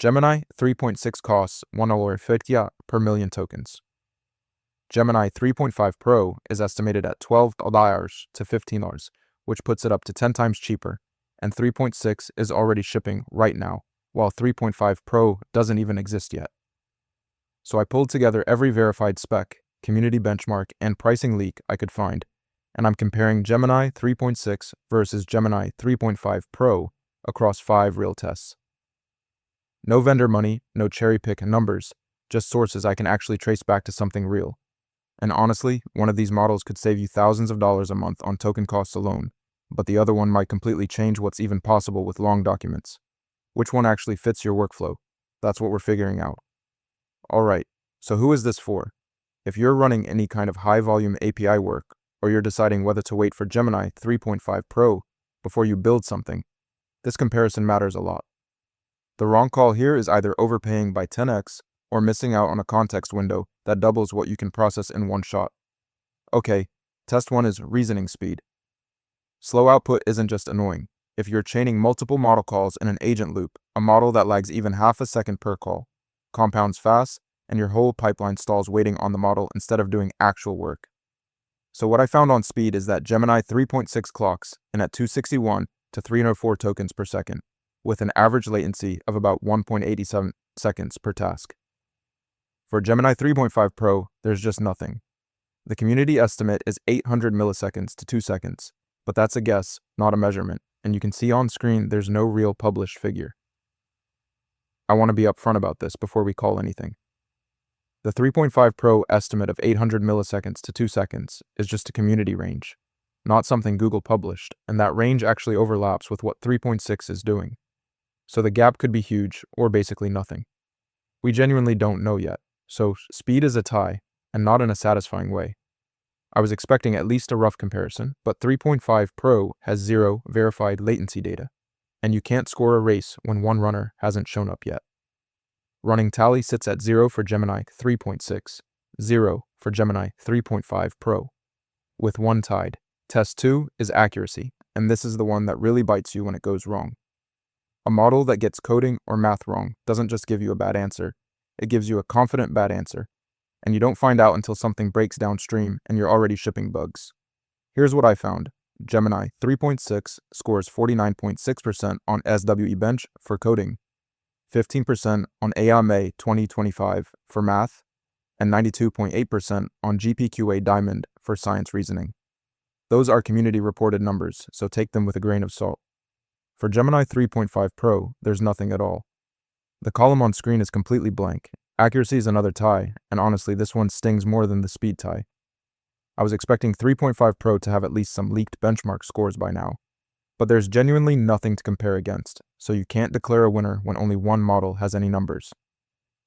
Gemini 3.6 costs $1.50 per million tokens. Gemini 3.5 Pro is estimated at $12 to $15, which puts it up to 10 times cheaper, and 3.6 is already shipping right now, while 3.5 Pro doesn't even exist yet. So I pulled together every verified spec, community benchmark, and pricing leak I could find, and I'm comparing Gemini 3.6 versus Gemini 3.5 Pro across 5 real tests. No vendor money, no cherry-pick numbers, just sources I can actually trace back to something real. And honestly, one of these models could save you thousands of dollars a month on token costs alone, but the other one might completely change what's even possible with long documents. Which one actually fits your workflow? That's what we're figuring out. Alright, so who is this for? If you're running any kind of high-volume API work, or you're deciding whether to wait for Gemini 3.5 Pro before you build something, this comparison matters a lot. The wrong call here is either overpaying by 10x or missing out on a context window that doubles what you can process in one shot. Okay, test 1 is reasoning speed. Slow output isn't just annoying. If you're chaining multiple model calls in an agent loop, a model that lags even half a second per call, compounds fast, and your whole pipeline stalls waiting on the model instead of doing actual work. So what I found on speed is that Gemini 3.6 clocks in at 261 to 304 tokens per second, with an average latency of about 1.87 seconds per task. For Gemini 3.5 Pro, there's just nothing. The community estimate is 800 milliseconds to 2 seconds, but that's a guess, not a measurement, and you can see on screen there's no real published figure. I want to be upfront about this before we call anything. The 3.5 Pro estimate of 800 milliseconds to 2 seconds is just a community range, not something Google published, and that range actually overlaps with what 3.6 is doing. So the gap could be huge or basically nothing. We genuinely don't know yet, so speed is a tie, and not in a satisfying way. I was expecting at least a rough comparison, but 3.5 Pro has 0 verified latency data, and you can't score a race when one runner hasn't shown up yet. Running tally sits at 0 for Gemini 3.6, 0 for Gemini 3.5 Pro, with 1 tied. Test 2 is accuracy, and this is the one that really bites you when it goes wrong. A model that gets coding or math wrong doesn't just give you a bad answer, it gives you a confident bad answer, and you don't find out until something breaks downstream and you're already shipping bugs. Here's what I found. Gemini 3.6 scores 49.6% on SWE Bench for coding, 15% on AIMA 2025 for math, and 92.8% on GPQA Diamond for science reasoning. Those are community reported numbers, so take them with a grain of salt. For Gemini 3.5 Pro, there's nothing at all. The column on screen is completely blank. Accuracy is another tie, and honestly, this one stings more than the speed tie. I was expecting 3.5 Pro to have at least some leaked benchmark scores by now, but there's genuinely nothing to compare against, so you can't declare a winner when only one model has any numbers.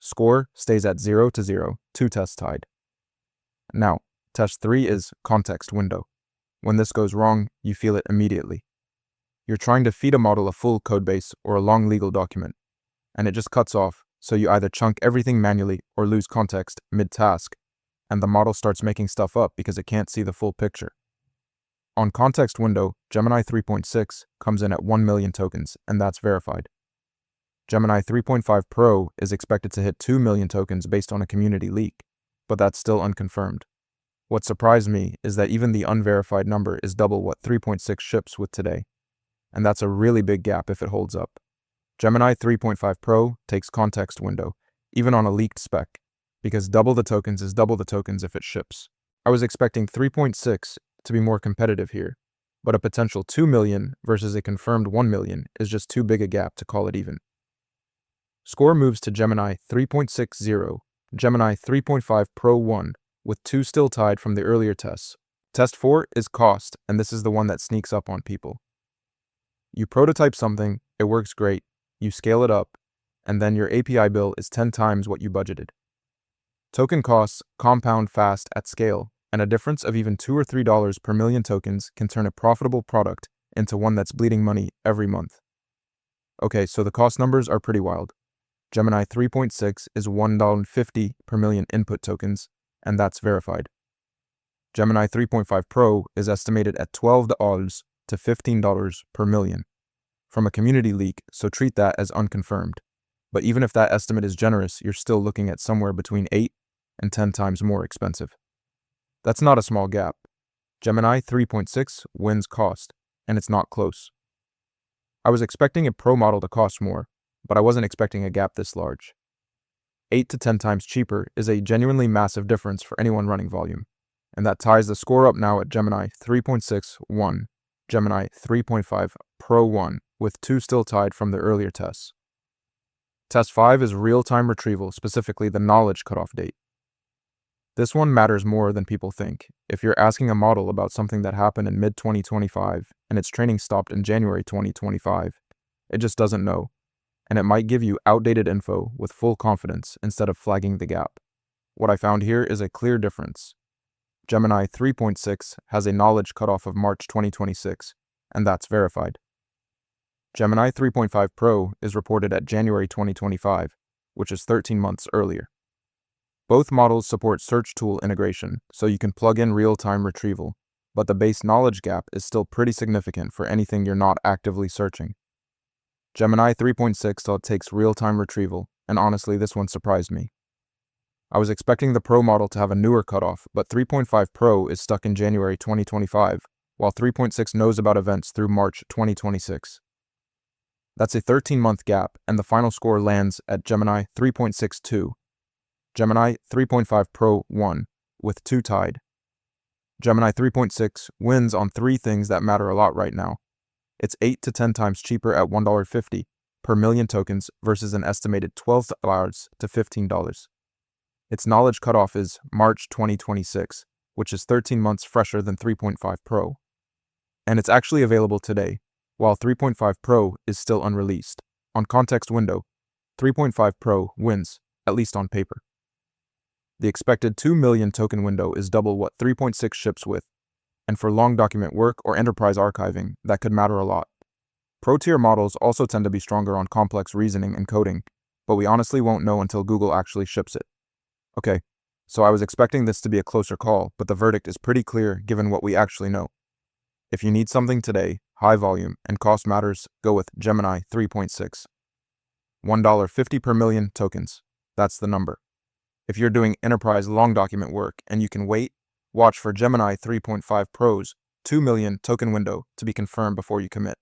Score stays at 0 to 0, 2 tests tied. Now, test 3 is context window. When this goes wrong, you feel it immediately. You're trying to feed a model a full codebase or a long legal document, and it just cuts off, so you either chunk everything manually or lose context mid-task, and the model starts making stuff up because it can't see the full picture. On context window, Gemini 3.6 comes in at 1 million tokens, and that's verified. Gemini 3.5 Pro is expected to hit 2 million tokens based on a community leak, but that's still unconfirmed. What surprised me is that even the unverified number is double what 3.6 ships with today, and that's a really big gap if it holds up. Gemini 3.5 Pro takes context window, even on a leaked spec, because double the tokens is double the tokens if it ships. I was expecting 3.6 to be more competitive here, but a potential 2 million versus a confirmed 1 million is just too big a gap to call it even. Score moves to Gemini 3.60, Gemini 3.5 Pro 1, with 2 still tied from the earlier tests. Test 4 is cost, and this is the one that sneaks up on people. You prototype something, it works great, you scale it up, and then your API bill is 10 times what you budgeted. Token costs compound fast at scale, and a difference of even $2 or $3 per million tokens can turn a profitable product into one that's bleeding money every month. Okay, so the cost numbers are pretty wild. Gemini 3.6 is $1.50 per million input tokens, and that's verified. Gemini 3.5 Pro is estimated at $12 to $15 per million from a community leak, so treat that as unconfirmed. But even if that estimate is generous, you're still looking at somewhere between 8 and 10 times more expensive. That's not a small gap. Gemini 3.6 wins cost, and it's not close. I was expecting a Pro model to cost more, but I wasn't expecting a gap this large. 8 to 10 times cheaper is a genuinely massive difference for anyone running volume, and that ties the score up now at Gemini 3.6 1, Gemini 3.5 Pro 1, with 2 still tied from the earlier tests. Test 5 is real-time retrieval, specifically the knowledge cutoff date. This one matters more than people think. If you're asking a model about something that happened in mid-2025 and its training stopped in January 2025, it just doesn't know, and it might give you outdated info with full confidence instead of flagging the gap. What I found here is a clear difference. Gemini 3.6 has a knowledge cutoff of March 2026, and that's verified. Gemini 3.5 Pro is reported at January 2025, which is 13 months earlier. Both models support search tool integration, so you can plug in real-time retrieval, but the base knowledge gap is still pretty significant for anything you're not actively searching. Gemini 3.6 still takes real-time retrieval, and honestly, this one surprised me. I was expecting the Pro model to have a newer cutoff, but 3.5 Pro is stuck in January 2025, while 3.6 knows about events through March 2026. That's a 13-month gap, and the final score lands at Gemini 3.62. Gemini 3.5 Pro 1, with 2 tied. Gemini 3.6 wins on 3 things that matter a lot right now. It's 8 to 10 times cheaper at $1.50 per million tokens versus an estimated $12 to $15. Its knowledge cutoff is March 2026, which is 13 months fresher than 3.5 Pro. And it's actually available today, while 3.5 Pro is still unreleased. On context window, 3.5 Pro wins, at least on paper. The expected 2 million token window is double what 3.6 ships with, and for long document work or enterprise archiving, that could matter a lot. Pro-tier models also tend to be stronger on complex reasoning and coding, but we honestly won't know until Google actually ships it. Okay, so I was expecting this to be a closer call, but the verdict is pretty clear given what we actually know. If you need something today, high volume, and cost matters, go with Gemini 3.6. $1.50 per million tokens. That's the number. If you're doing enterprise long document work and you can wait, watch for Gemini 3.5 Pro's 2 million token window to be confirmed before you commit.